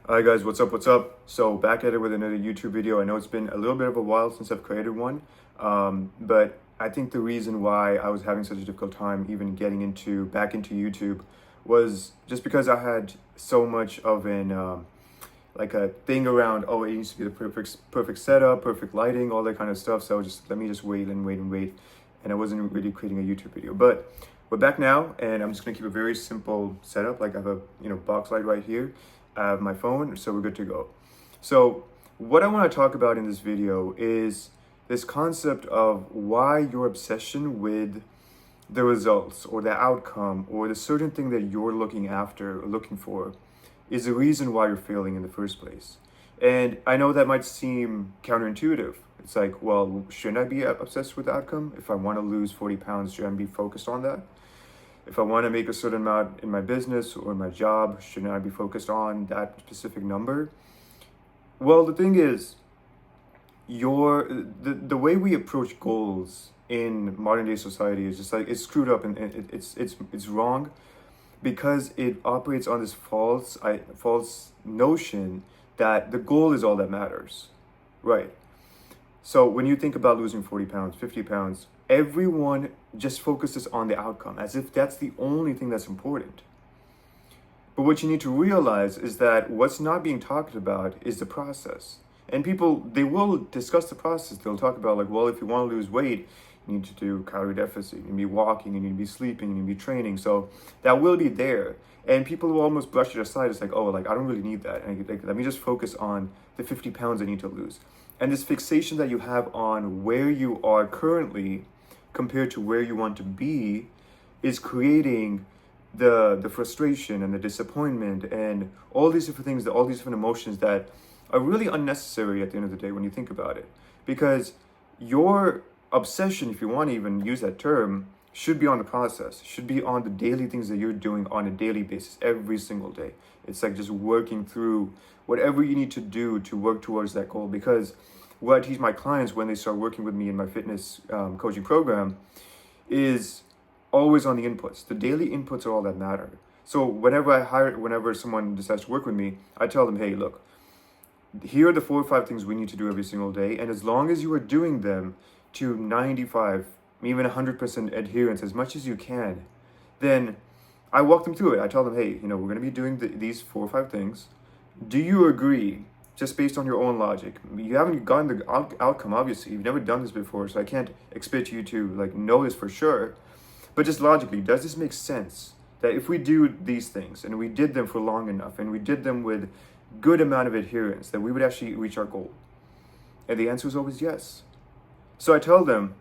Hi guys, what's up, what's up? So back at it with another YouTube video. I know it's been a little bit of a while since I've created one, but I think the reason why I was having such a difficult time even getting back into YouTube was just because I had so much of like a thing around, oh, it needs to be the perfect setup, perfect lighting, all that kind of stuff. So I was just, let me just wait and wait and wait. And I wasn't really creating a YouTube video, but we're back now, and I'm just gonna keep a very simple setup. Like I have a box light right here. I have my phone, so we're good to go. So what I want to talk about in this video is this concept of why your obsession with the results or the outcome or the certain thing that you're looking after or looking for is the reason why you're failing in the first place. And I know that might seem counterintuitive. It's like, well, shouldn't I be obsessed with the outcome? If I want to lose 40 pounds, shouldn't I be focused on that? If I want to make a certain amount in my business or in my job, shouldn't I be focused on that specific number? Well, the thing is, the way we approach goals in modern day society is just like it's screwed up, and it's wrong because it operates on this false notion that the goal is all that matters, right? So when you think about losing 40 pounds, 50 pounds, everyone just focuses on the outcome as if that's the only thing that's important. But what you need to realize is that what's not being talked about is the process. And people, they will discuss the process. They'll talk about like, well, if you want to lose weight, you need to do calorie deficit, you need to be walking, you need to be sleeping, you need to be training. So that will be there. And people will almost brush it aside. It's like, oh, like I don't really need that. And like, let me just focus on the 50 pounds I need to lose. And this fixation that you have on where you are currently compared to where you want to be is creating the frustration and the disappointment and all these different things, all these different emotions that are really unnecessary at the end of the day when you think about it. Because your obsession, if you want to even use that term, should be on the process, should be on the daily things that you're doing on a daily basis, every single day. It's like just working through whatever you need to do to work towards that goal. Because what I teach my clients when they start working with me in my fitness coaching program is always on the inputs. The daily inputs are all that matter. So whenever someone decides to work with me, I tell them, hey, look, here are the 4 or 5 things we need to do every single day. And as long as you are doing them to 95, even 100% adherence, as much as you can, then I walk them through it. I tell them, hey, we're going to be doing these 4 or 5 things. Do you agree? Just based on your own logic. You haven't gotten the outcome, obviously. You've never done this before, so I can't expect you to like know this for sure. But just logically, does this make sense? That if we do these things and we did them for long enough and we did them with good amount of adherence, that we would actually reach our goal? And the answer is always yes. So I tell them,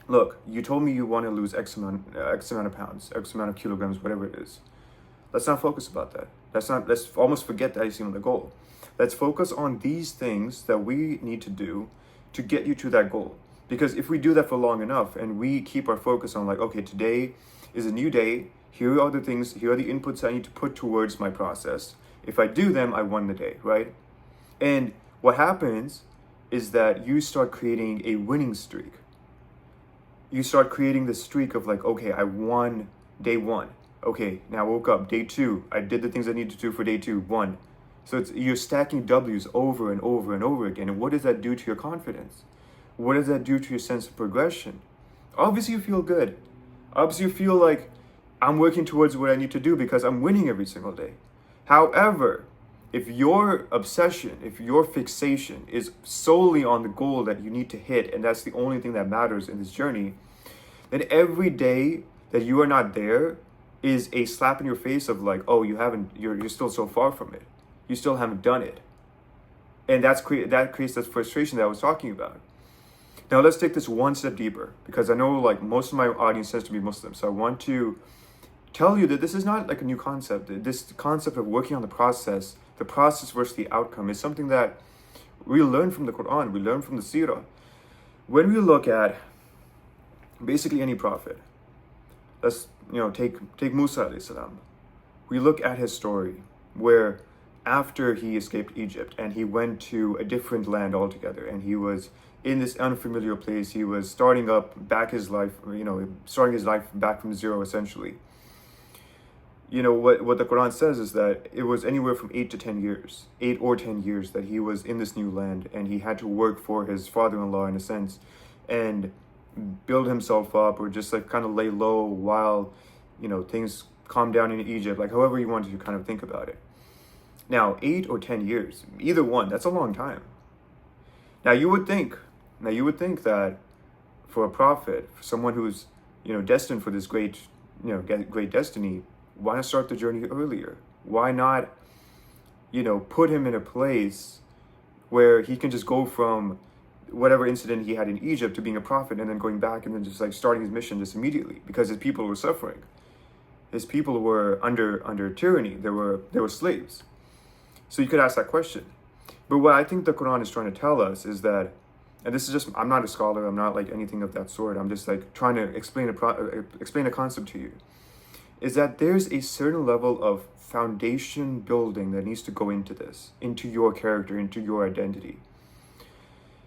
look, you told me you want to lose X amount of pounds, X amount of kilograms, whatever it is. Let's not focus about that. Let's almost forget that icing on the goal. Let's focus on these things that we need to do to get you to that goal. Because if we do that for long enough and we keep our focus on like, okay, today is a new day. Here are the things, here are the inputs I need to put towards my process. If I do them, I won the day, right? And what happens is that you start creating a winning streak. You start creating the streak of like, okay, I won day 1. Okay, now I woke up, day 2. I did the things I need to do for day 2, 1. So you're stacking W's over and over and over again. And what does that do to your confidence? What does that do to your sense of progression? Obviously you feel good. Obviously you feel like I'm working towards what I need to do because I'm winning every single day. However, if your obsession, if your fixation is solely on the goal that you need to hit, and that's the only thing that matters in this journey, then every day that you are not there is a slap in your face of like, oh, you're still so far from it. You still haven't done it. And that creates that frustration that I was talking about. Now let's take this one step deeper, because I know like most of my audience tends to be Muslim. So I want to tell you that this is not like a new concept. This concept of working on the process versus the outcome is something that we learn from the Quran, we learn from the Seerah. When we look at basically any prophet, let's take Musa alayhi salam. We look at his story where after he escaped Egypt and he went to a different land altogether, and he was in this unfamiliar place, he was starting his life back from zero essentially. what the Quran says is that it was anywhere from 8 to 10 years, 8 or 10 years that he was in this new land, and he had to work for his father-in-law in a sense, and build himself up, or just like kind of lay low while things calm down in Egypt, like however you wanted to kind of think about it. Now, 8 or 10 years, either one, that's a long time. Now you would think that for a prophet, for someone who's destined for this great destiny, why not start the journey earlier? Why not put him in a place where he can just go from whatever incident he had in Egypt to being a prophet, and then going back and then just like starting his mission just immediately, because his people were suffering. His people were under tyranny. They were slaves. So you could ask that question. But what I think the Quran is trying to tell us is that, and this is just, I'm not a scholar, I'm not like anything of that sort, I'm just like trying to explain a concept to you, is that there's a certain level of foundation building that needs to go into this, into your character, into your identity.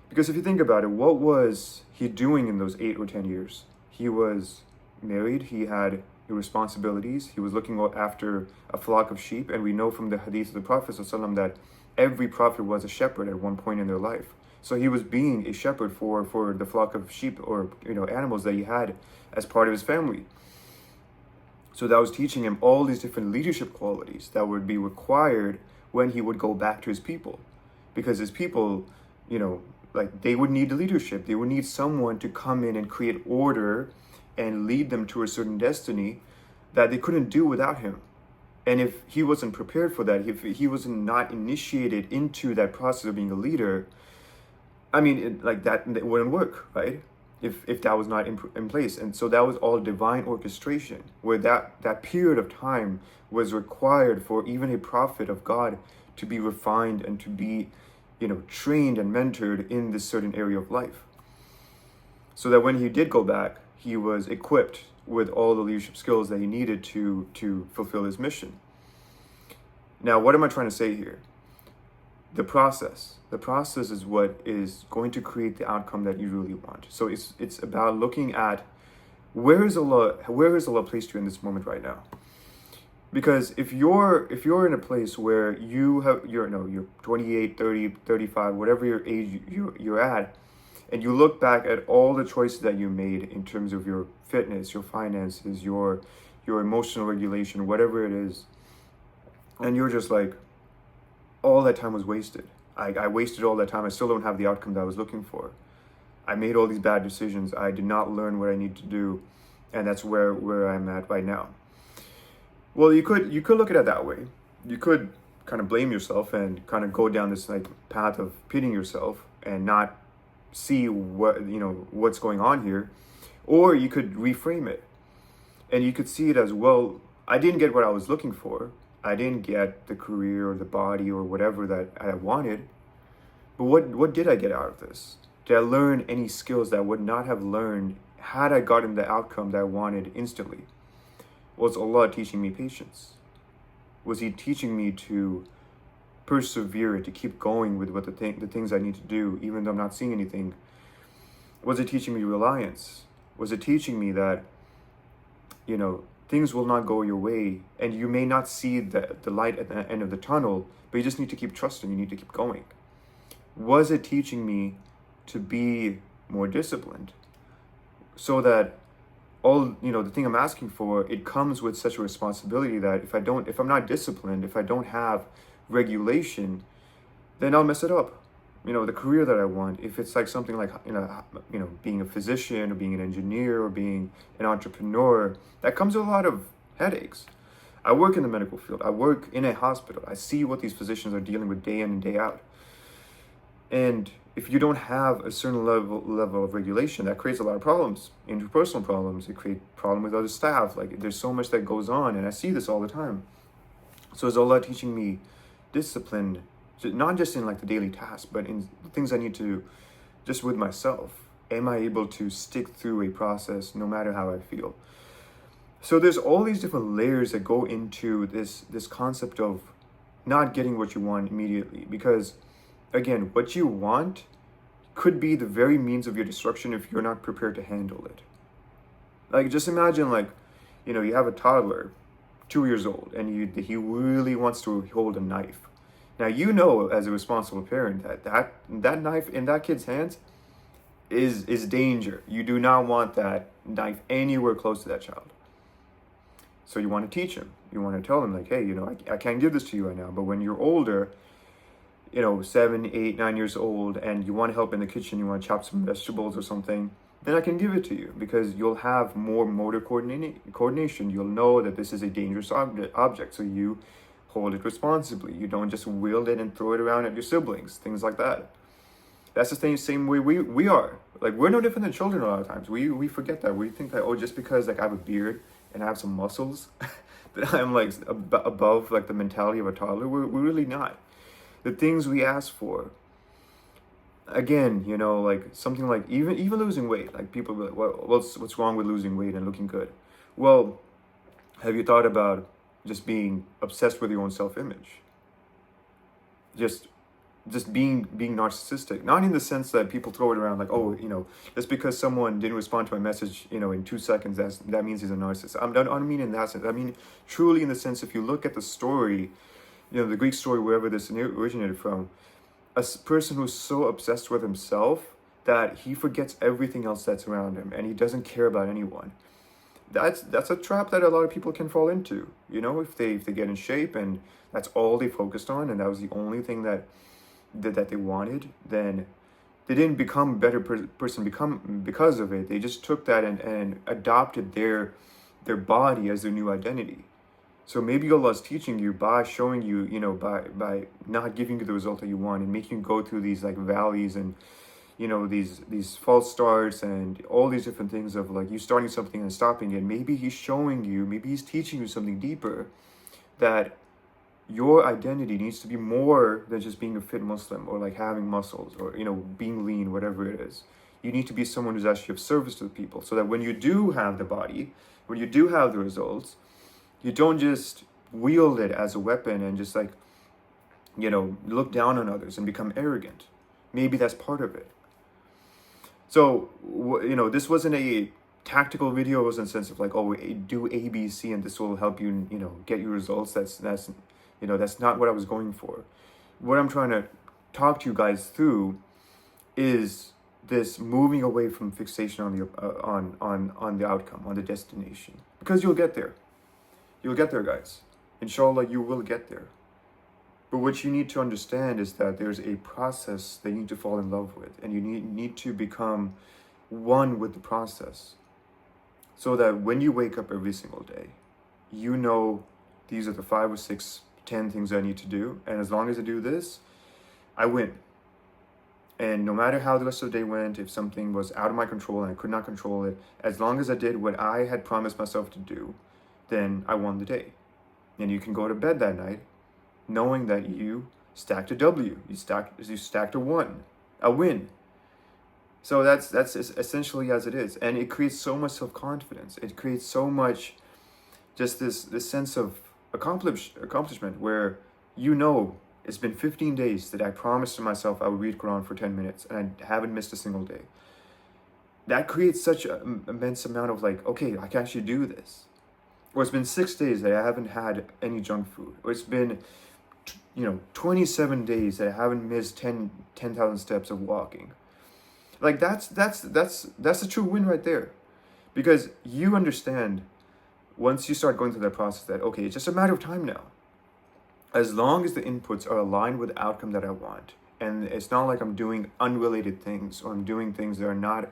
Because if you think about it, what was he doing in those 8 or 10 years? He was married, he had responsibilities, he was looking after a flock of sheep, and we know from the hadith of the Prophet ﷺ that every prophet was a shepherd at one point in their life. So he was being a shepherd for the flock of sheep, or animals that he had as part of his family. So that was teaching him all these different leadership qualities that would be required when he would go back to his people. Because his people, like they would need leadership. They would need someone to come in and create order and lead them to a certain destiny that they couldn't do without him. And if he wasn't prepared for that, if he was not initiated into that process of being a leader, I mean, it wouldn't work, right? If that was not in place. And so that was all divine orchestration, where that period of time was required for even a prophet of God to be refined and to be, trained and mentored in this certain area of life. So that when he did go back, he was equipped with all the leadership skills that he needed to fulfill his mission. Now, what am I trying to say here? The process is what is going to create the outcome that you really want. So it's about looking at where is Allah placed you in this moment right now. Because if you're in a place where you're 28, 30, 35, whatever your age you're at, and you look back at all the choices that you made in terms of your fitness, your finances, your emotional regulation, whatever it is, and you're just like, all that time was wasted. I wasted all that time. I still don't have the outcome that I was looking for. I made all these bad decisions. I did not learn what I need to do, and that's where I'm at right now. Well, you could look at it that way. You could kind of blame yourself and kind of go down this path of pitying yourself and not see what's going on here, or you could reframe it, and you could see it as, well, I didn't get what I was looking for. I didn't get the career or the body or whatever that I wanted, but what did I get out of this? Did I learn any skills that I would not have learned had I gotten the outcome that I wanted instantly? Was Allah teaching me patience? Was He teaching me to persevere, to keep going with the things I need to do, even though I'm not seeing anything? Was it teaching me reliance? Was it teaching me that, things will not go your way, and you may not see the light at the end of the tunnel, but you just need to keep trusting, you need to keep going? Was it teaching me to be more disciplined, so that all, the thing I'm asking for, it comes with such a responsibility that if I'm not disciplined, if I don't have regulation, then I'll mess it up. The career that I want, if it's like something like, being a physician or being an engineer or being an entrepreneur, that comes with a lot of headaches. I work in the medical field. I work in a hospital. I see what these physicians are dealing with day in and day out. And if you don't have a certain level of regulation, that creates a lot of problems, interpersonal problems. It creates problems with other staff. Like, there's so much that goes on, and I see this all the time. So is Allah teaching me discipline, not just in the daily tasks, but in the things I need to, just with myself? Am I able to stick through a process no matter how I feel? So there's all these different layers that go into this concept of not getting what you want immediately. Because, again, what you want could be the very means of your destruction if you're not prepared to handle it. Just imagine, you have a toddler, 2 years old and he really wants to hold a knife. Now, you know, as a responsible parent, that knife in that kid's hands is danger. You do not want that knife anywhere close to that child. So you want to teach him. You want to tell him, like, hey, I can't give this to you right now, but when you're older, 7, 8, 9 years old, and you want to help in the kitchen, you want to chop some vegetables or something, then I can give it to you, because you'll have more motor coordination. You'll know that this is a dangerous object, so you hold it responsibly. You don't just wield it and throw it around at your siblings, things like that. That's the same way we are. Like, we're no different than children a lot of times. We forget that. We think that, just because, like, I have a beard and I have some muscles, that I'm, like, above, like, the mentality of a toddler. We're really not. The things we ask for, again, like something like even losing weight. Like, people be like, what's wrong with losing weight and looking good? Well, have you thought about just being obsessed with your own self-image? Just being narcissistic, not in the sense that people throw it around like, just because someone didn't respond to my message, in 2 seconds, that means he's a narcissist. I don't mean in that sense. I mean truly in the sense, if you look at the story, the Greek story, wherever this originated from, a person who's so obsessed with himself that he forgets everything else that's around him, and he doesn't care about anyone. That's a trap that a lot of people can fall into. If they get in shape and that's all they focused on, and that was the only thing that they wanted, then they didn't become a better person because of it. They just took that and adopted their body as their new identity. So maybe Allah is teaching you by showing you, by not giving you the result that you want and making you go through these like valleys and, these false starts and all these different things of like you starting something and stopping it. Maybe He's showing you, maybe He's teaching you something deeper, that your identity needs to be more than just being a fit Muslim or like having muscles or, being lean, whatever it is. You need to be someone who's actually of service to the people, so that when you do have the body, when you do have the results, you don't just wield it as a weapon and just like, look down on others and become arrogant. Maybe that's part of it. So, this wasn't a tactical video. It was in the sense of like, do A, B, C, and this will help you, get your results. That's not what I was going for. What I'm trying to talk to you guys through is this moving away from fixation on the outcome, on the destination, because you'll get there. You'll get there, guys. Inshallah, you will get there. But what you need to understand is that there's a process that you need to fall in love with, and you need to become one with the process, so that when you wake up every single day, these are the 5 or 6, 10 things I need to do, and as long as I do this, I win. And no matter how the rest of the day went, if something was out of my control and I could not control it, as long as I did what I had promised myself to do, then I won the day. And you can go to bed that night knowing that you stacked a W, you stacked a 1, a win. So that's essentially as it is. And it creates so much self-confidence. It creates so much just this sense of accomplishment where it's been 15 days that I promised to myself I would read Quran for 10 minutes and I haven't missed a single day. That creates such an immense amount of like, okay, I can actually do this. Or it's been 6 days that I haven't had any junk food. Or it's been, 27 days that I haven't missed 10,000 steps of walking. Like that's a true win right there. Because you understand once you start going through that process that, okay, it's just a matter of time now. As long as the inputs are aligned with the outcome that I want. And it's not like I'm doing unrelated things or I'm doing things that are not,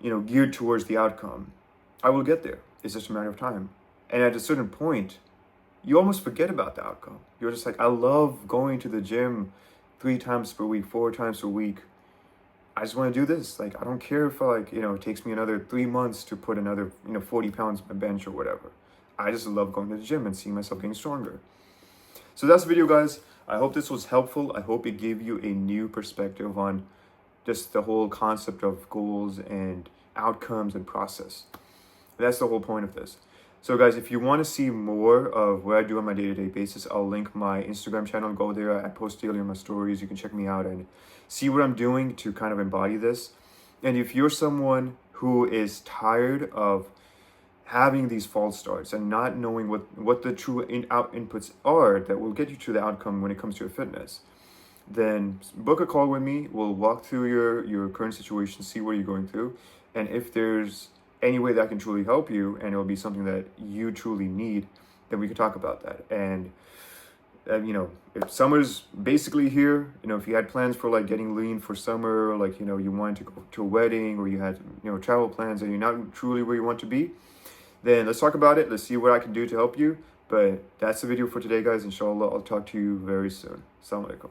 geared towards the outcome. I will get there. It's just a matter of time. And at a certain point, you almost forget about the outcome. You're just like, I love going to the gym 3 times per week, 4 times per week. I just want to do this. Like, I don't care if it takes me another 3 months to put another, 40 pounds on my bench or whatever. I just love going to the gym and seeing myself getting stronger. So that's the video, guys. I hope this was helpful. I hope it gave you a new perspective on just the whole concept of goals and outcomes and process. That's the whole point of this. So guys, if you want to see more of what I do on my day-to-day basis, I'll link my Instagram channel. Go there. I post daily on my stories. You can check me out and see what I'm doing to kind of embody this. And if you're someone who is tired of having these false starts and not knowing what the true out inputs are that will get you to the outcome when it comes to your fitness, then book a call with me. We'll walk through your current situation, see what you're going through, and if there's any way that I can truly help you and it'll be something that you truly need, then we can talk about that. And you know, if summer's basically here, you know, if you had plans for like getting lean for summer, like, you know, you wanted to go to a wedding or you had, you know, travel plans and you're not truly where you want to be, then let's talk about it. Let's see what I can do to help you. But that's the video for today, guys. Inshallah, I'll talk to you very soon. Assalamu alaikum.